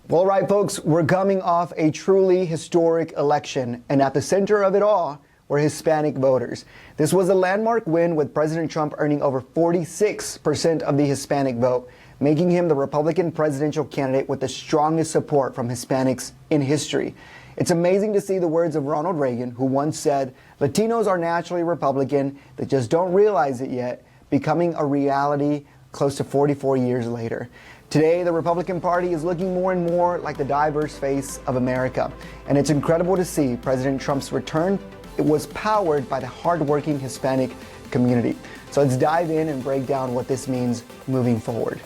Well, right, folks, we're coming off a truly historic election, and at the center of it all were Hispanic voters. This was a landmark win, with President Trump earning over 46% of the Hispanic vote, making him the Republican presidential candidate with the strongest support from Hispanics in history. It's amazing to see the words of Ronald Reagan, who once said, "Latinos are naturally Republican, they just don't realize it yet," becoming a reality close to 44 years later. Today, the Republican Party is looking more and more like the diverse face of America. And it's incredible to see President Trump's return. It was powered by the hardworking Hispanic community. So let's dive in and break down what this means moving forward.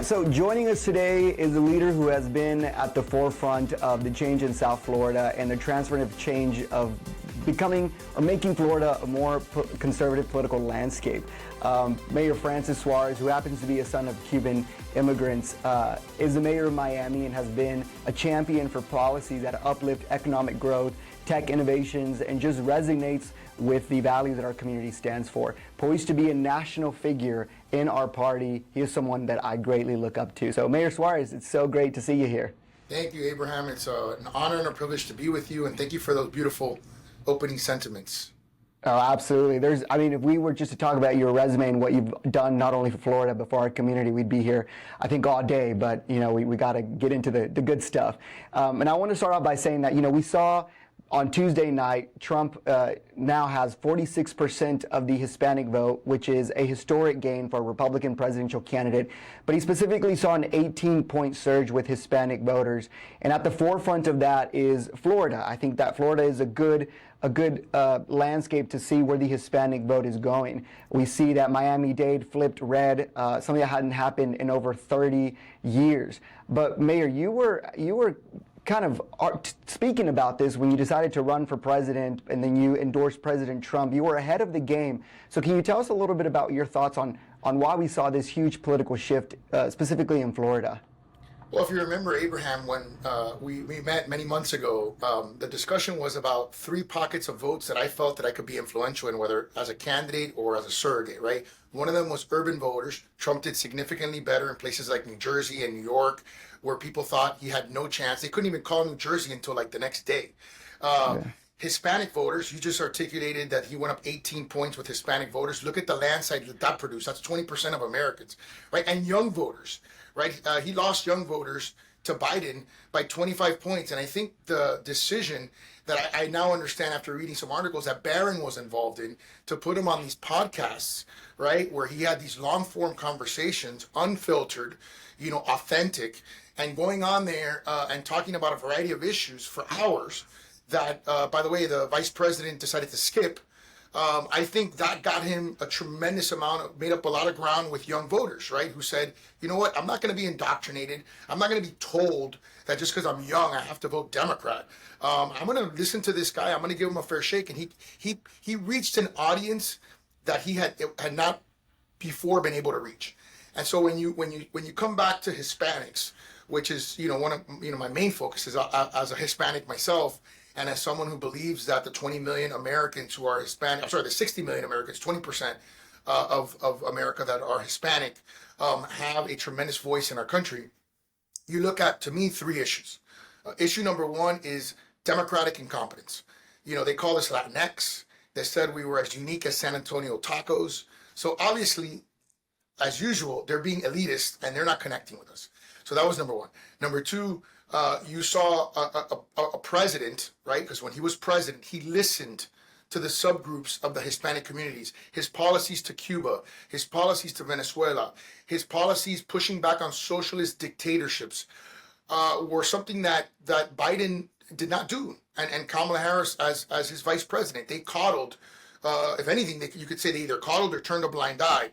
So joining us today is a leader who has been at the forefront of the change in South Florida and the transformative change of becoming or making Florida a more conservative political landscape. Mayor Francis Suarez, who happens to be a son of Cuban immigrants, is the mayor of Miami and has been a champion for policies that uplift economic growth, tech innovations, and just resonates with the values that our community stands for. Poised to be a national figure in our party, he is someone that I greatly look up to. So Mayor Suarez, it's so great to see you here. Thank you, Abraham. It's an honor and a privilege to be with you, and thank you for those beautiful opening sentiments. Oh, absolutely. If we were just to talk about your resume and what you've done, not only for Florida, but for our community, we'd be here, I think, all day. But, we got to get into the good stuff. And I want to start off by saying that, we saw on Tuesday night, Trump now has 46% of the Hispanic vote, which is a historic gain for a Republican presidential candidate. But he specifically saw an 18-point surge with Hispanic voters. And at the forefront of that is Florida. I think that Florida is a good landscape to see where the Hispanic vote is going. We see that Miami-Dade flipped red, something that hadn't happened in over 30 years. But Mayor, you were kind of speaking about this when you decided to run for president and then you endorsed President Trump. You were ahead of the game. So can you tell us a little bit about your thoughts on why we saw this huge political shift, specifically in Florida? Well, if you remember, Abraham, when we met many months ago, the discussion was about three pockets of votes that I felt that I could be influential in, whether as a candidate or as a surrogate, right? One of them was urban voters. Trump did significantly better in places like New Jersey and New York, where people thought he had no chance. They couldn't even call New Jersey until like the next day. Hispanic voters, you just articulated that he went up 18 points with Hispanic voters. Look at the landslide that produced. That's 20% of Americans, right? And young voters, right? He lost young voters to Biden by 25 points. And I think the decision that I now understand after reading some articles that Barron was involved in to put him on these podcasts, right? Where he had these long form conversations, unfiltered, authentic, and going on there and talking about a variety of issues for hours that, by the way, the vice president decided to skip. I think that got him a tremendous made up a lot of ground with young voters, right? Who said, you know what, I'm not going to be indoctrinated. I'm not going to be told that just because I'm young, I have to vote Democrat. I'm going to listen to this guy. I'm going to give him a fair shake. And he reached an audience that he had not before been able to reach. And so when you come back to Hispanics, which is one of my main focuses as a Hispanic myself, and as someone who believes that the 20 million Americans who are Hispanic, the 60 million Americans, 20% of America that are Hispanic, have a tremendous voice in our country. You look at, to me, three issues. Issue number one is democratic incompetence. They call us Latinx. They said we were as unique as San Antonio tacos. So obviously, as usual, they're being elitist and they're not connecting with us. So that was number one. Number two, you saw a president, right? Because when he was president, he listened to the subgroups of the Hispanic communities. His policies to Cuba, his policies to Venezuela, his policies pushing back on socialist dictatorships were something that Biden did not do. And Kamala Harris as his vice president, they coddled, if anything, you could say they either coddled or turned a blind eye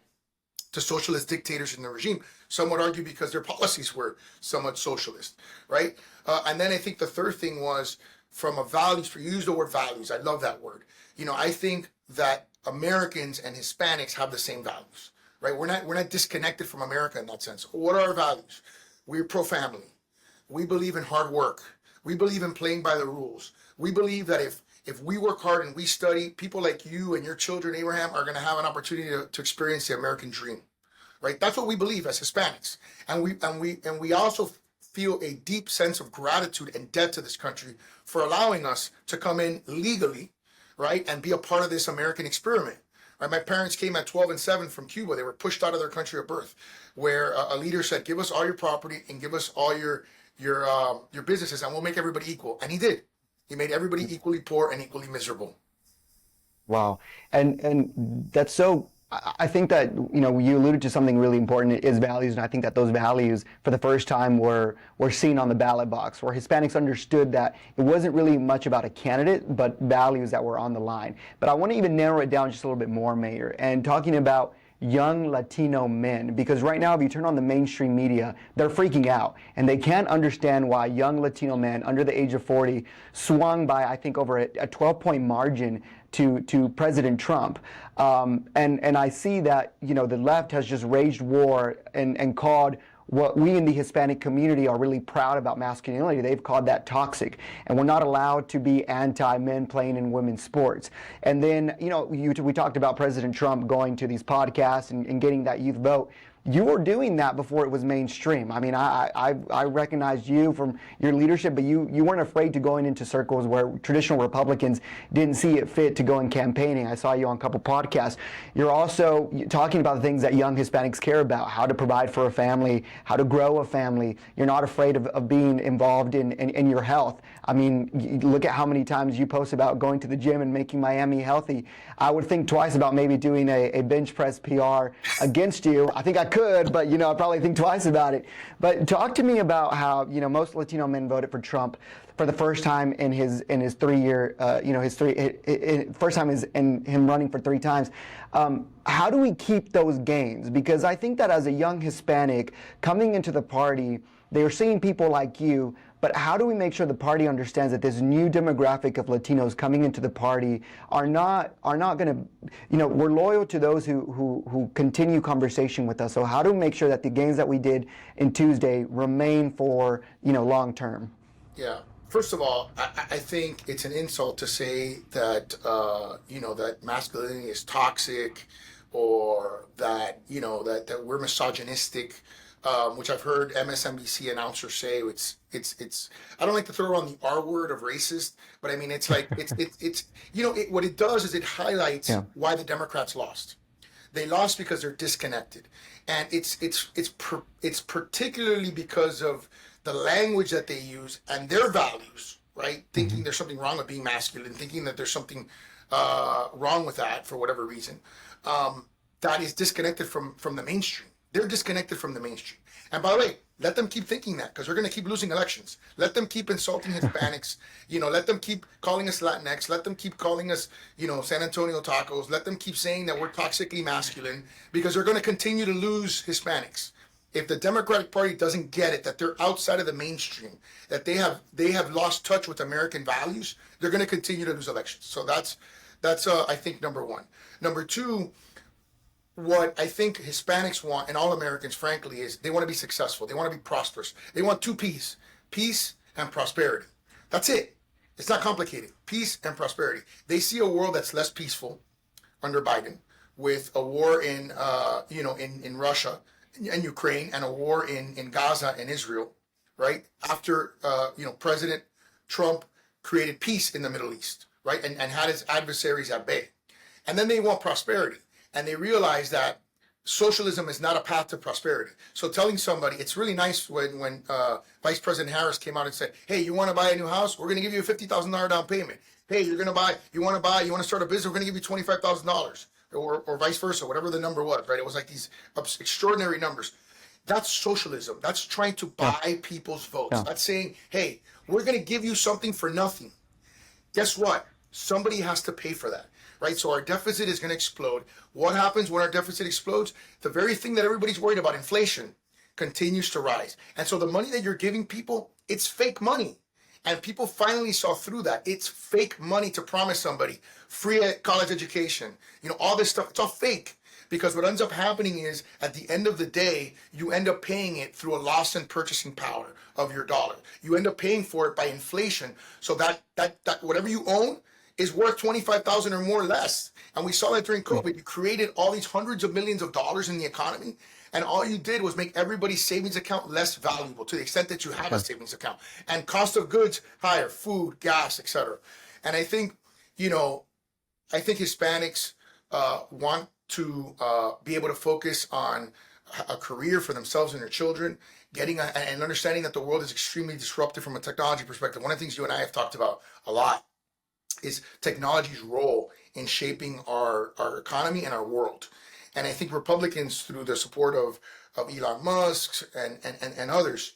to socialist dictators in the regime. Some would argue because their policies were somewhat socialist, right? And then I think the third thing was from a values, you use the word values. I love that word. I think that Americans and Hispanics have the same values, right? We're not disconnected from America in that sense. What are our values? We're pro-family. We believe in hard work. We believe in playing by the rules. We believe that if we work hard and we study, people like you and your children, Abraham, are going to have an opportunity to experience the American dream, right? That's what we believe as Hispanics, and we also feel a deep sense of gratitude and debt to this country for allowing us to come in legally, right, and be a part of this American experiment. Right? My parents came at 12 and 7 from Cuba. They were pushed out of their country of birth, where a leader said, "Give us all your property and give us all your businesses, and we'll make everybody equal." And he did. He made everybody equally poor and equally miserable. Wow. And that's so, I think that, you alluded to something really important is values. And I think that those values for the first time were seen on the ballot box, where Hispanics understood that it wasn't really much about a candidate, but values that were on the line. But I want to even narrow it down just a little bit more, Mayor, and talking about young Latino men, because right now if you turn on the mainstream media, they're freaking out and they can't understand why young Latino men under the age of 40 swung by, I think, over a 12-point margin to President Trump. And I see that, the left has just waged war and called what we in the Hispanic community are really proud about masculinity. They've called that toxic, and we're not allowed to be anti-men playing in women's sports. And then, we talked about President Trump going to these podcasts and getting that youth vote. You were doing that before it was mainstream. I mean, I recognized you from your leadership, but you weren't afraid to going into circles where traditional Republicans didn't see it fit to go in campaigning. I saw you on a couple podcasts. You're also talking about the things that young Hispanics care about, how to provide for a family, how to grow a family. You're not afraid of being involved in your health. I mean, look at how many times you post about going to the gym and making Miami healthy. I would think twice about maybe doing a bench press PR against you. I think I could, but I probably think twice about it. But talk to me about how most Latino men voted for Trump for the first time in his 3-year first time in him running for 3 times. How do we keep those gains? Because I think that as a young Hispanic coming into the party, they are seeing people like you. But how do we make sure the party understands that this new demographic of Latinos coming into the party are not going to, we're loyal to those who continue conversation with us. So how do we make sure that the gains that we did in Tuesday remain for, long term? Yeah. First of all, I think it's an insult to say that, that masculinity is toxic, or that, that we're misogynistic. Which I've heard MSNBC announcers say. It's I don't like to throw around the R word of racist, but I mean it's like what it does is it highlights why the Democrats lost. They lost because they're disconnected, and it's particularly because of the language that they use and their values, right? Thinking there's something wrong with being masculine, thinking that there's something wrong with that for whatever reason, that is disconnected from the mainstream. They're disconnected from the mainstream. And by the way, let them keep thinking that, because they're going to keep losing elections. Let them keep insulting Hispanics. Let them keep calling us Latinx. Let them keep calling us, San Antonio tacos. Let them keep saying that we're toxically masculine, because they're going to continue to lose Hispanics. If the Democratic Party doesn't get it, that they're outside of the mainstream, that they have lost touch with American values, they're going to continue to lose elections. So that's I think number one. Number two, what I think Hispanics want, and all Americans, frankly, is they want to be successful. They want to be prosperous. They want 2 P's, peace and prosperity. That's it. It's not complicated. Peace and prosperity. They see a world that's less peaceful under Biden, with a war in Russia and Ukraine, and a war in Gaza and Israel, right? After, President Trump created peace in the Middle East, right? And had his adversaries at bay. And then they want prosperity. And they realize that socialism is not a path to prosperity. So telling somebody, it's really nice when Vice President Harris came out and said, "Hey, you want to buy a new house? We're going to give you a $50,000 down payment. Hey, you want to start a business? We're going to give you $25,000, or vice versa, whatever the number was, right? It was like these extraordinary numbers. That's socialism. That's trying to buy people's votes. Yeah. That's saying, hey, we're going to give you something for nothing. Guess what? Somebody has to pay for that. Right? So our deficit is going to explode. What happens when our deficit explodes? The very thing that everybody's worried about, inflation, continues to rise. And so the money that you're giving people, it's fake money. And people finally saw through that. It's fake money to promise somebody free college education, all this stuff. It's all fake. Because what ends up happening is at the end of the day, you end up paying it through a loss in purchasing power of your dollar. You end up paying for it by inflation. So that whatever you own is worth 25,000 or more less. And we saw that during COVID. You created all these hundreds of millions of dollars in the economy, and all you did was make everybody's savings account less valuable to the extent that you have a savings account. And cost of goods higher, food, gas, etc. And I think, I think Hispanics want to be able to focus on a career for themselves and their children, and understanding that the world is extremely disruptive from a technology perspective. One of the things you and I have talked about a lot is technology's role in shaping our economy and our world. And I think Republicans, through the support of Elon Musk and others,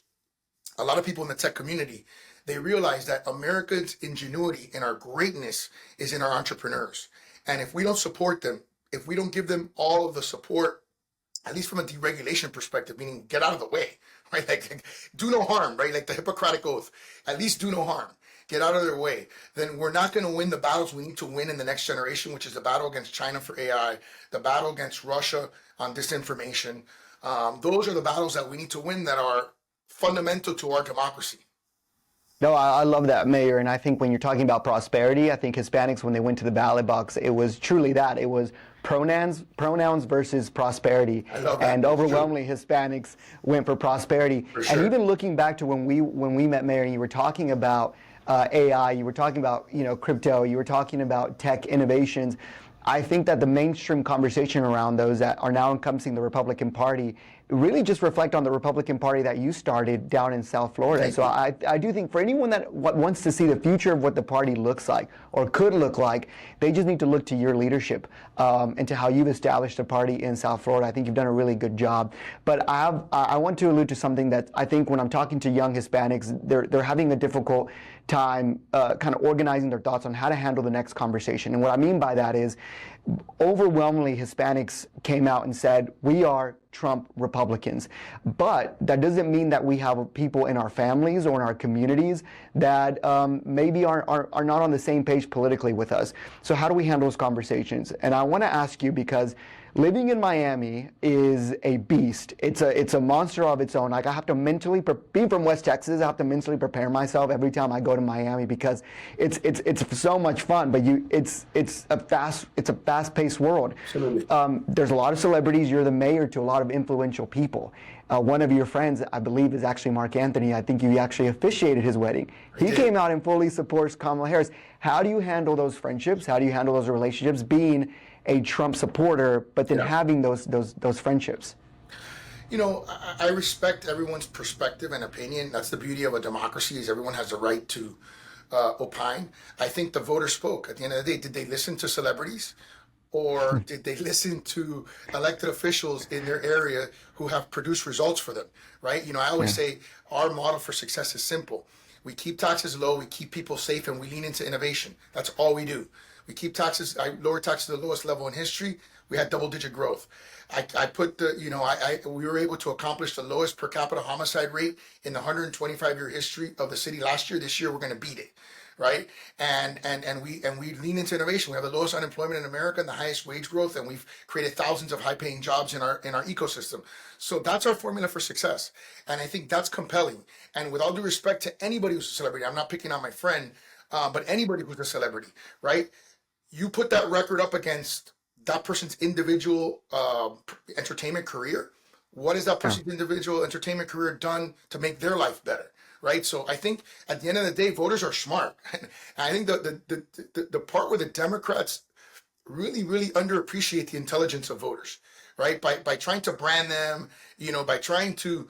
a lot of people in the tech community, they realize that America's ingenuity and our greatness is in our entrepreneurs. And if we don't support them, if we don't give them all of the support, at least from a deregulation perspective, meaning get out of the way, right? Like do no harm, right? Like the Hippocratic Oath, at least do no harm. Get out of their way, then we're not going to win the battles we need to win in the next generation, which is the battle against China for AI, the battle against Russia on disinformation. Those are the battles that we need to win that are fundamental to our democracy. No, I love that, Mayor. And I think when you're talking about prosperity, I think Hispanics, when they went to the ballot box, it was truly that. It was pronouns versus prosperity. I love that. And overwhelmingly, Hispanics went for prosperity. For sure. And even looking back to when we met, Mayor, and you were talking about AI, you were talking about crypto, you were talking about tech innovations. I think that the mainstream conversation around those that are now encompassing the Republican Party really just reflect on the Republican Party that you started down in South Florida. So I do think for anyone that wants to see the future of what the party looks like or could look like, they just need to look to your leadership and to how you've established the party in South Florida. I think you've done a really good job. But I want to allude to something that I think when I'm talking to young Hispanics, they're having a difficult time kind of organizing their thoughts on how to handle the next conversation. And what I mean by that is overwhelmingly Hispanics came out and said, we are Trump Republicans. But that doesn't mean that we have people in our families or in our communities that maybe are not on the same page politically with us. So how do we handle those conversations? And I want to ask you, because living in Miami is a beast. It's a monster of its own. Like I have to mentally, being from West Texas, I have to mentally prepare myself every time I go to Miami because it's so much fun. But it's a fast-paced world. Absolutely. There's a lot of celebrities. You're the mayor to a lot of influential people. One of your friends, I believe, is actually Mark Anthony. I think you actually officiated his wedding. He came out and fully supports Kamala Harris. How do you handle those friendships? How do you handle those relationships? Being a Trump supporter, but then having those friendships. I respect everyone's perspective and opinion. That's the beauty of a democracy, is everyone has the right to opine. I think the voters spoke. At the end of the day, did they listen to celebrities? Or did they listen to elected officials in their area who have produced results for them, right? I always say our model for success is simple. We keep taxes low, we keep people safe, and we lean into innovation. That's all we do. We keep taxes, I lower taxes to the lowest level in history. We had double-digit growth. We were able to accomplish the lowest per capita homicide rate in the 125-year history of the city last year. This year, we're going to beat it, right? And we lean into innovation. We have the lowest unemployment in America and the highest wage growth, and we've created thousands of high-paying jobs in our ecosystem. So that's our formula for success, and I think that's compelling. And with all due respect to anybody who's a celebrity, I'm not picking on my friend, but anybody who's a celebrity, right? You put that record up against that person's individual entertainment career. What has that person's individual entertainment career done to make their life better, right? So I think at the end of the day, voters are smart. And I think the part where the Democrats really, really underappreciate the intelligence of voters, right? By trying to brand them, by trying to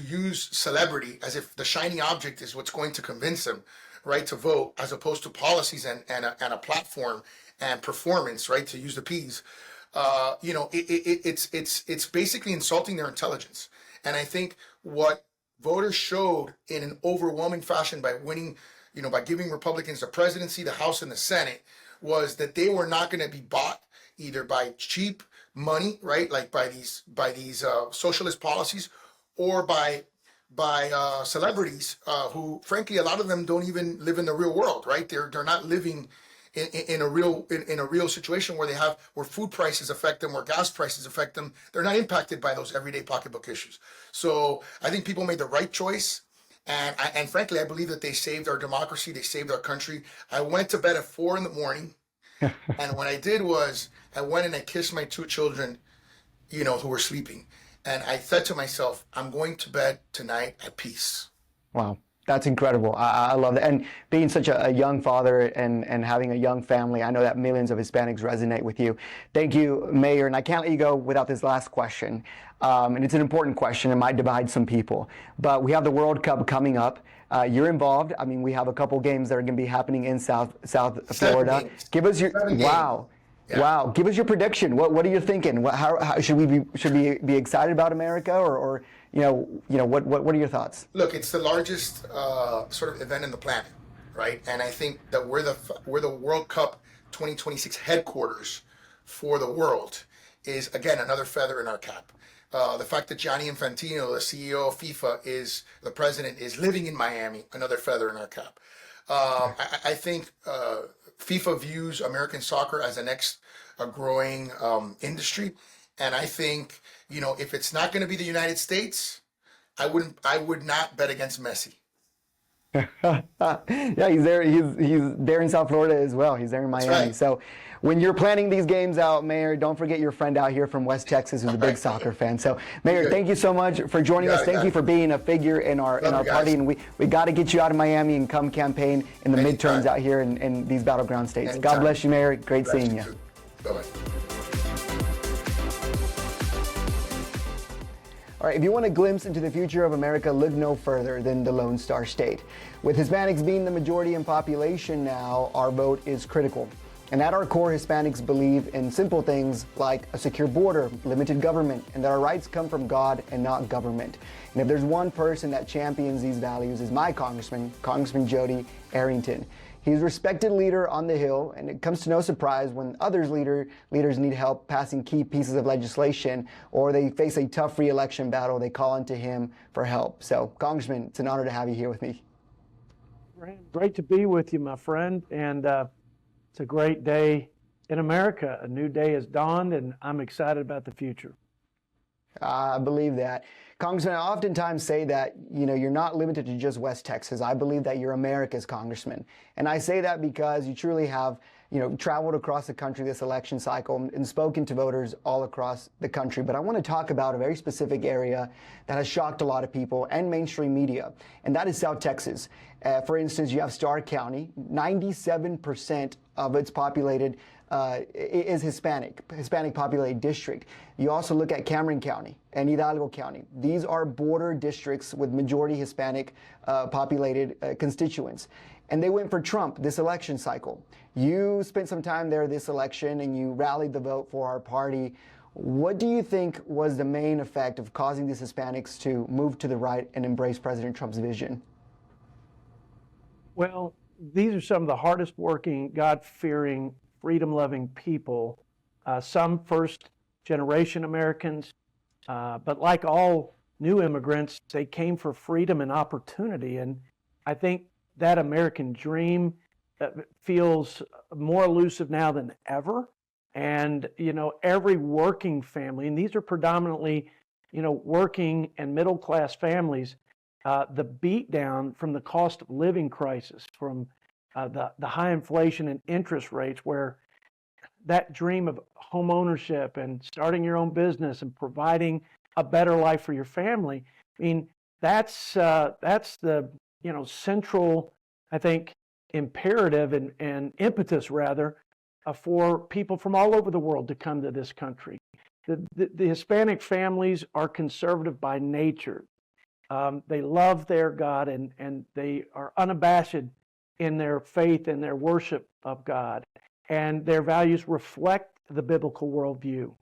use celebrity as if the shiny object is what's going to convince them, right, to vote, as opposed to policies and a platform and performance, right, to use the P's. It's basically insulting their intelligence. And I think what voters showed in an overwhelming fashion by winning, by giving Republicans the presidency, the House, and the Senate, was that they were not going to be bought either by cheap money, right, like by these socialist policies, or by celebrities who, frankly, a lot of them don't even live in the real world, right? They're not living in a real situation where food prices affect them, where gas prices affect them. They're not impacted by those everyday pocketbook issues. So I think people made the right choice. And frankly, I believe that they saved our democracy. They saved our country. I went to bed at 4 a.m. And what I did was I went and I kissed my 2 children, who were sleeping. And I said to myself, I'm going to bed tonight at peace. Wow. That's incredible. I love that. And being such a young father and having a young family, I know that millions of Hispanics resonate with you. Thank you, Mayor. And I can't let you go without this last question. And it's an important question. It might divide some people. But we have the World Cup coming up. You're involved. I mean, we have a couple games that are going to be happening in South Florida. Give us your wow. Yeah. Wow. Give us your prediction. What are you thinking? How should we be excited about America or what are your thoughts? Look, it's the largest sort of event in the planet, right? And I think that we're the World Cup 2026 headquarters for the world is, again, another feather in our cap. The fact that Gianni Infantino, the CEO of FIFA, the president, is living in Miami, another feather in our cap. I think FIFA views American soccer as the next growing industry. And I think, if it's not going to be the United States, I would not bet against Messi. Yeah, he's there. He's there in South Florida as well. He's there in Miami. Right. So when you're planning these games out, Mayor, don't forget your friend out here from West Texas who's a big soccer fan. So, Mayor, thank you so much for joining us. Thank you for being a figure in our party. And we got to get you out of Miami and come campaign in the midterms out here in these battleground states. Anytime. God bless you, Mayor. Great seeing you. Bye-bye. All right, if you want a glimpse into the future of America, look no further than the Lone Star State. With Hispanics being the majority in population now, our vote is critical. And at our core, Hispanics believe in simple things like a secure border, limited government, and that our rights come from God and not government. And if there's one person that champions these values, is my Congressman Jodey Arrington. He's a respected leader on the Hill, and it comes to no surprise when leaders need help passing key pieces of legislation or they face a tough re-election battle, they call onto him for help. So, Congressman, it's an honor to have you here with me. Great to be with you, my friend, and it's a great day in America. A new day has dawned, and I'm excited about the future. I believe that. Congressman, I oftentimes say that, you're not limited to just West Texas. I believe that you're America's congressman. And I say that because you truly have, traveled across the country this election cycle and spoken to voters all across the country. But I want to talk about a very specific area that has shocked a lot of people and mainstream media, and that is South Texas. For instance, you have Starr County, 97% of its populated is Hispanic populated district. You also look at Cameron County and Hidalgo County. These are border districts with majority Hispanic populated constituents. And they went for Trump this election cycle. You spent some time there this election and you rallied the vote for our party. What do you think was the main effect of causing these Hispanics to move to the right and embrace President Trump's vision? Well, these are some of the hardest working, God-fearing, freedom-loving people, some first-generation Americans, but like all new immigrants, they came for freedom and opportunity. And I think that American dream feels more elusive now than ever. And, every working family, and these are predominantly, working and middle-class families, the beat down from the cost of living crisis, from the high inflation and interest rates, where that dream of home ownership and starting your own business and providing a better life for your family, I mean, that's the central, I think, imperative and impetus rather for people from all over the world to come to this country. The Hispanic families are conservative by nature. They love their God and they are unabashed in their faith and their worship of God. And their values reflect the biblical worldview.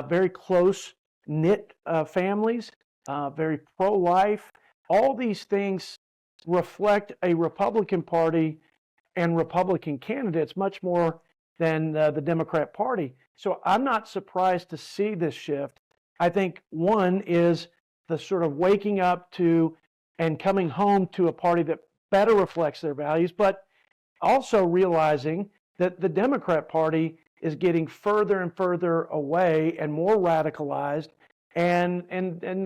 Very close-knit families, very pro-life. All these things reflect a Republican Party and Republican candidates much more than the Democrat Party. So I'm not surprised to see this shift. I think one is the sort of waking up to and coming home to a party that better reflects their values, but also realizing that the Democrat Party is getting further and further away and more radicalized. And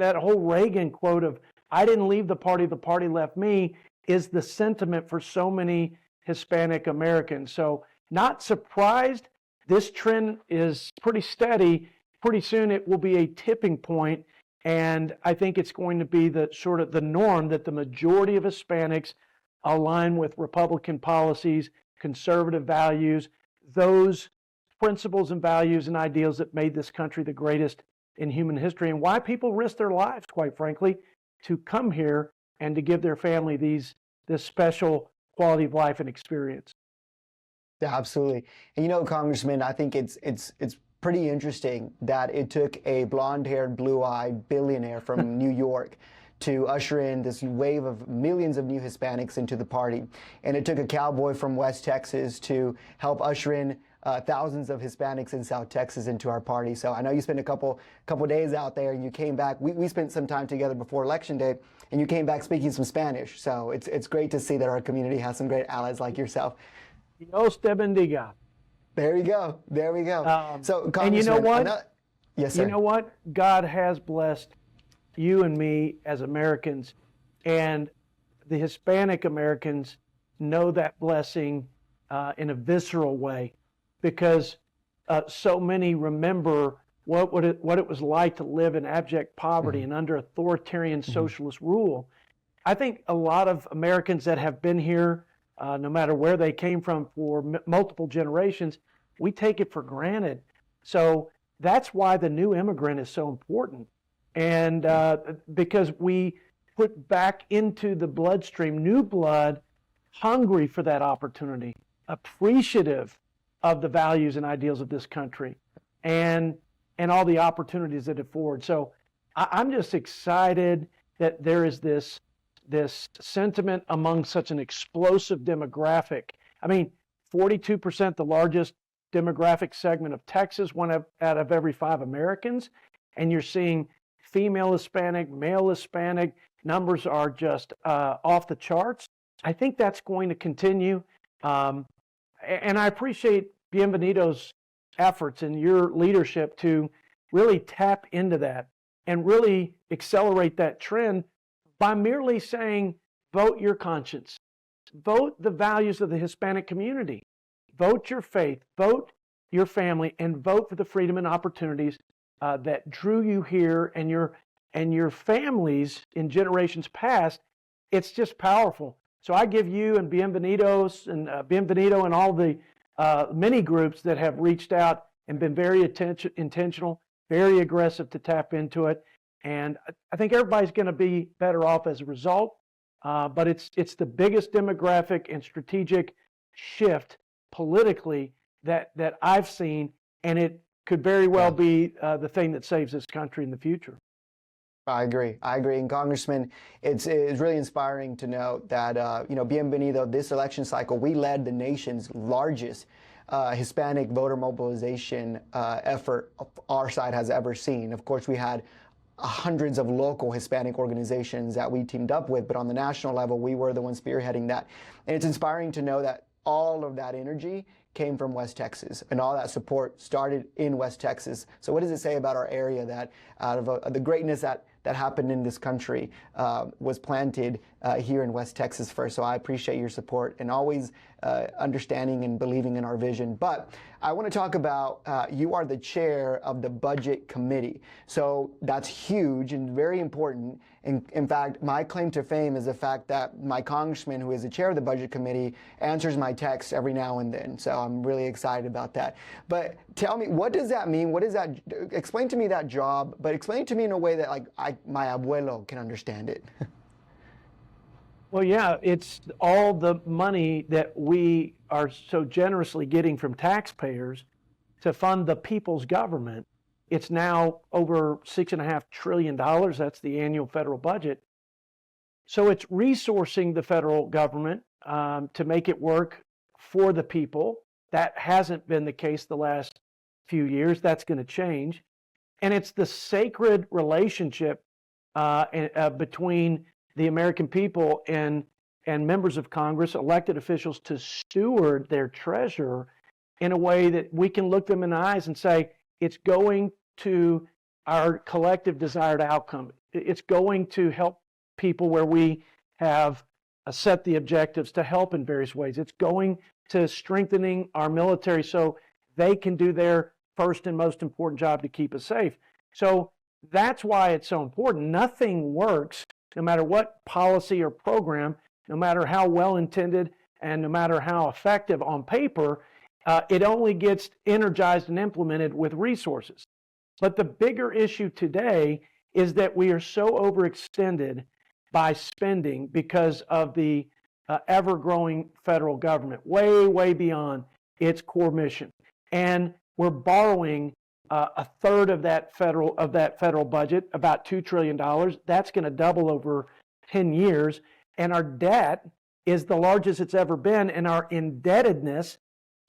that whole Reagan quote of, "I didn't leave the party left me," is the sentiment for so many Hispanic Americans. So not surprised. This trend is pretty steady. Pretty soon it will be a tipping point, and I think it's going to be the sort of the norm that the majority of Hispanics align with Republican policies, conservative values, those principles and values and ideals that made this country the greatest in human history, and why people risk their lives, quite frankly, to come here and to give their family this special quality of life and experience. Yeah, absolutely. And Congressman, I think it's pretty interesting that it took a blonde-haired, blue-eyed billionaire from New York to usher in this wave of millions of new Hispanics into the party. And it took a cowboy from West Texas to help usher in thousands of Hispanics in South Texas into our party. So I know you spent a couple days out there, and you came back. We spent some time together before Election Day, and you came back speaking some Spanish. So it's great to see that our community has some great allies like yourself. Dios te bendiga. There we go. There we go. So, and you know what? Yes, sir. You know what? God has blessed you and me as Americans, and the Hispanic Americans know that blessing in a visceral way, because so many remember what it was like to live in abject poverty and under authoritarian socialist rule. I think a lot of Americans that have been here, no matter where they came from for multiple generations, we take it for granted. So that's why the new immigrant is so important. And because we put back into the bloodstream new blood, hungry for that opportunity, appreciative of the values and ideals of this country, and all the opportunities that it affords. So I'm just excited that there is this sentiment among such an explosive demographic. I mean, 42%, the largest demographic segment of Texas, one out of every 5 Americans, and you're seeing female Hispanic, male Hispanic, numbers are just off the charts. I think that's going to continue. And I appreciate Bienvenido's efforts and your leadership to really tap into that and really accelerate that trend by merely saying, vote your conscience, vote the values of the Hispanic community, vote your faith, vote your family, and vote for the freedom and opportunities that drew you here and your families in generations past. It's just powerful. So I give you and Bienvenido and all the many groups that have reached out and been very intentional, very aggressive to tap into it. And I think everybody's going to be better off as a result. But it's the biggest demographic and strategic shift politically that I've seen, and it could very well be the thing that saves this country in the future. I agree. And Congressman, it's really inspiring to note that, Bienvenido, this election cycle, we led the nation's largest Hispanic voter mobilization effort our side has ever seen. Of course, we had hundreds of local Hispanic organizations that we teamed up with, but on the national level, we were the ones spearheading that. And it's inspiring to know that all of that energy came from West Texas, and all that support started in West Texas. So what does it say about our area that out of the greatness that happened in this country was planted here in West Texas first? So I appreciate your support and always understanding and believing in our vision. But I want to talk about you are the chair of the Budget Committee. So that's huge and very important. In fact, my claim to fame is the fact that my congressman, who is the chair of the Budget Committee, answers my texts every now and then. So I'm really excited about that. But tell me, what does that mean? What is that? Explain to me that job, but explain it to me in a way that my abuelo can understand it. Well, yeah, it's all the money that we are so generously getting from taxpayers to fund the people's government. It's now over $6.5 trillion. That's the annual federal budget. So it's resourcing the federal government to make it work for the people. That hasn't been the case the last few years. That's going to change. And it's the sacred relationship between the American people and members of Congress, elected officials, to steward their treasure in a way that we can look them in the eyes and say, it's going to our collective desired outcome. It's going to help people where we have set the objectives to help in various ways. It's going to strengthening our military so they can do their first and most important job to keep us safe. So that's why it's so important. Nothing works, no matter what policy or program, no matter how well intended and no matter how effective on paper, it only gets energized and implemented with resources. But the bigger issue today is that we are so overextended by spending because of the ever-growing federal government, way beyond its core mission. And we're borrowing a third of that federal budget, about $2 trillion. That's going to double over 10 years. And our debt is the largest it's ever been, and our indebtedness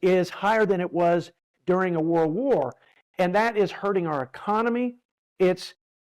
is higher than it was during a world war. And that is hurting our economy. It's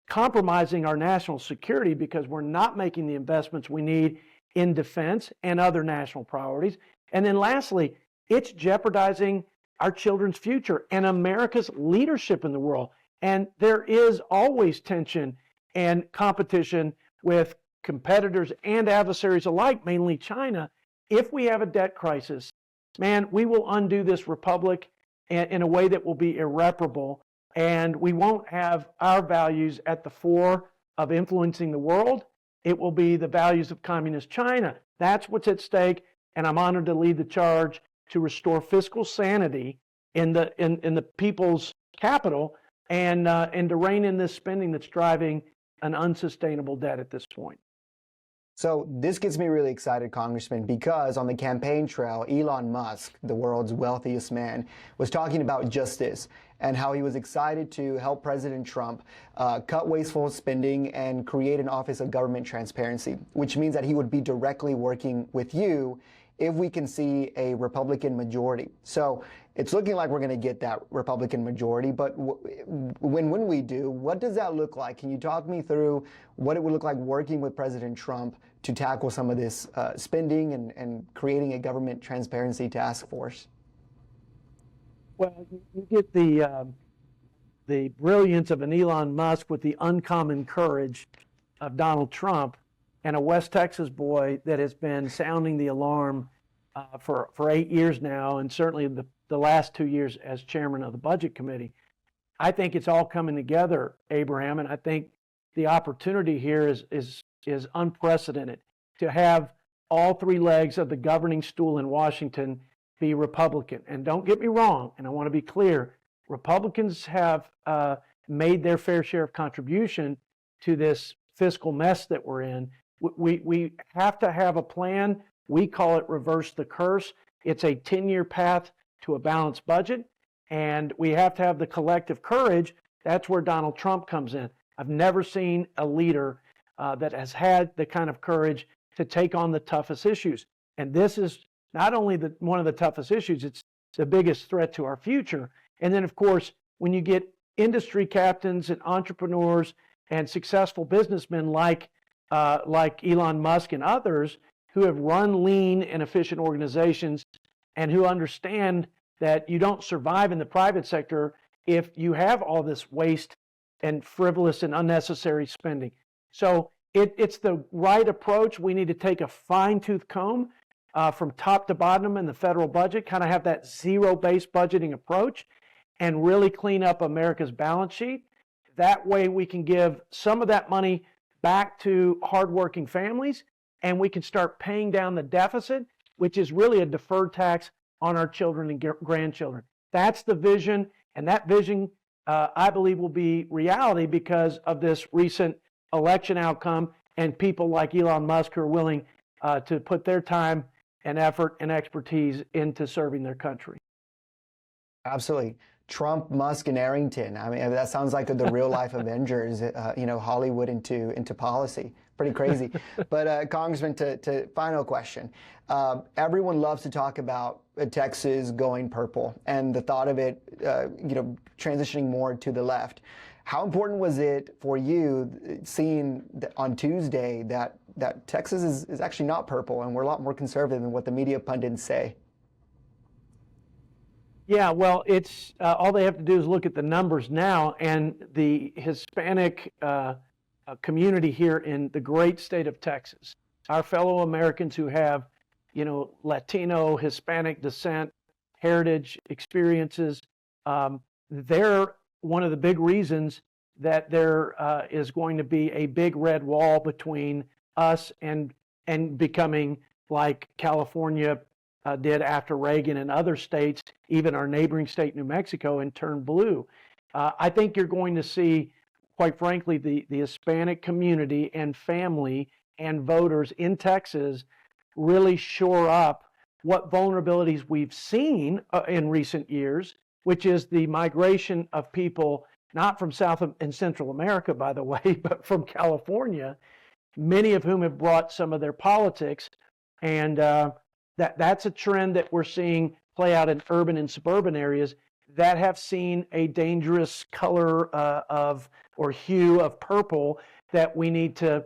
compromising our national security because we're not making the investments we need in defense and other national priorities. And then lastly, it's jeopardizing our children's future and America's leadership in the world. And there is always tension and competition with competitors and adversaries alike, mainly China. If we have a debt crisis, man, we will undo this republic in a way that will be irreparable, and we won't have our values at the fore of influencing the world. It will be the values of communist China. That's what's at stake, and I'm honored to lead the charge to restore fiscal sanity in the people's capital and to rein in this spending that's driving an unsustainable debt at this point. So this gets me really excited, Congressman, because on the campaign trail, Elon Musk, the world's wealthiest man, was talking about just this and how he was excited to help President Trump cut wasteful spending and create an Office of Government Transparency, which means that he would be directly working with you if we can see a Republican majority. So it's looking like we're going to get that Republican majority, but when we do, what does that look like? Can you talk me through what it would look like working with President Trump to tackle some of this spending and creating a government transparency task force? Well, you get the brilliance of an Elon Musk with the uncommon courage of Donald Trump, and a West Texas boy that has been sounding the alarm for 8 years now, and certainly the last 2 years as chairman of the Budget Committee. I think it's all coming together, Abraham, and I think the opportunity here is unprecedented to have all three legs of the governing stool in Washington be Republican. And don't get me wrong, and I want to be clear, Republicans have made their fair share of contribution to this fiscal mess that we're in. We have to have a plan. We call it reverse the curse. It's a 10-year path to a balanced budget, and we have to have the collective courage. That's where Donald Trump comes in. I've never seen a leader that has had the kind of courage to take on the toughest issues. And this is not only one of the toughest issues, it's the biggest threat to our future. And then, of course, when you get industry captains and entrepreneurs and successful businessmen like Elon Musk and others who have run lean and efficient organizations and who understand that you don't survive in the private sector if you have all this waste and frivolous and unnecessary spending. So it's the right approach. We need to take a fine-tooth comb from top to bottom in the federal budget, kind of have that zero-based budgeting approach and really clean up America's balance sheet. That way we can give some of that money back to hardworking families, and we can start paying down the deficit, which is really a deferred tax on our children and grandchildren. That's the vision, and that vision, I believe, will be reality because of this recent election outcome and people like Elon Musk who are willing to put their time and effort and expertise into serving their country. Absolutely. Trump, Musk, and Arrington. I mean, that sounds like the real life Avengers, Hollywood into policy. Pretty crazy. But Congressman, to final question. Everyone loves to talk about Texas going purple and the thought of it, transitioning more to the left. How important was it for you seeing on Tuesday that Texas is actually not purple and we're a lot more conservative than what the media pundits say? Yeah, well, it's all they have to do is look at the numbers now, and the Hispanic community here in the great state of Texas, our fellow Americans who have, Latino, Hispanic descent, heritage experiences, they're one of the big reasons that there is going to be a big red wall between us and becoming like California did after Reagan and other states, even our neighboring state, New Mexico, and turned blue. I think you're going to see, quite frankly, the Hispanic community and family and voters in Texas really shore up what vulnerabilities we've seen in recent years, which is the migration of people, not from South and Central America, by the way, but from California, many of whom have brought some of their politics. And that's a trend that we're seeing play out in urban and suburban areas that have seen a dangerous color or hue of purple that we need to,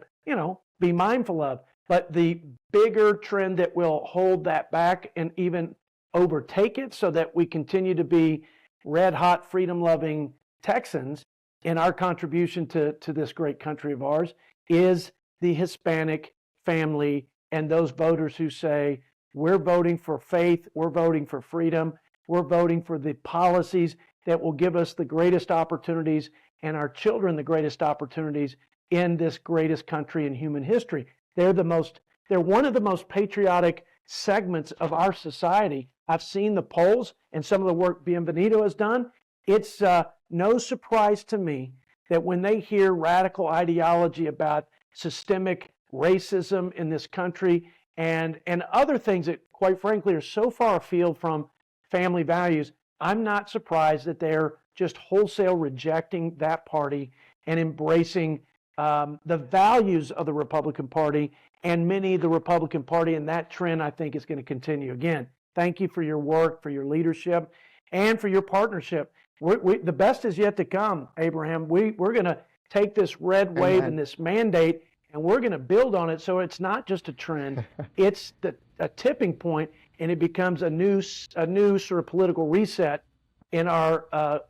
be mindful of. But the bigger trend that will hold that back and even overtake it so that we continue to be red hot, freedom loving Texans in our contribution to this great country of ours is the Hispanic family and those voters who say, we're voting for faith, we're voting for freedom, we're voting for the policies that will give us the greatest opportunities and our children the greatest opportunities in this greatest country in human history. They're one of the most patriotic segments of our society. I've seen the polls and some of the work Bienvenido has done. It's no surprise to me that when they hear radical ideology about systemic racism in this country and other things that, quite frankly, are so far afield from family values, I'm not surprised that they're just wholesale rejecting that party and embracing the values of the Republican Party and many of the Republican Party, and that trend, I think, is going to continue. Again, thank you for your work, for your leadership, and for your partnership. The best is yet to come, Abraham. We're going to take this red wave Amen. and this mandate, and we're going to build on it so it's not just a trend, it's a tipping point, and it becomes a new sort of political reset in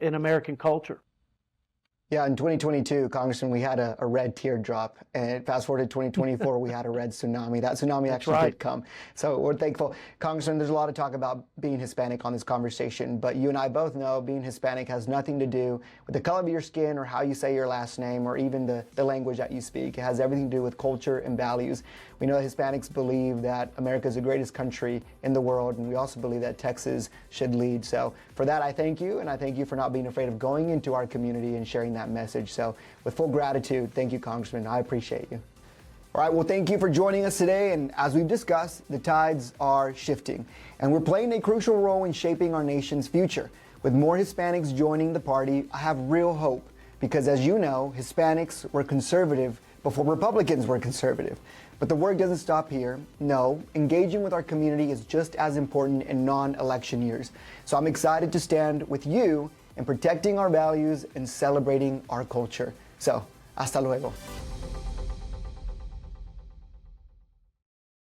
in American culture. Yeah, in 2022, Congressman, we had a red teardrop, and fast forward to 2024, we had a red tsunami. That tsunami actually did come. So we're thankful. Congressman, there's a lot of talk about being Hispanic on this conversation, but you and I both know being Hispanic has nothing to do with the color of your skin or how you say your last name or even the language that you speak. It has everything to do with culture and values. We know that Hispanics believe that America is the greatest country in the world, and we also believe that Texas should lead. So for that, I thank you, and I thank you for not being afraid of going into our community and sharing that message. So with full gratitude, thank you, Congressman. I appreciate you. All right, well, thank you for joining us today. And as we've discussed, the tides are shifting, and we're playing a crucial role in shaping our nation's future. With more Hispanics joining the party, I have real hope because, as you know, Hispanics were conservative before Republicans were conservative. But the work doesn't stop here. No, engaging with our community is just as important in non-election years. So I'm excited to stand with you in protecting our values and celebrating our culture. So, hasta luego.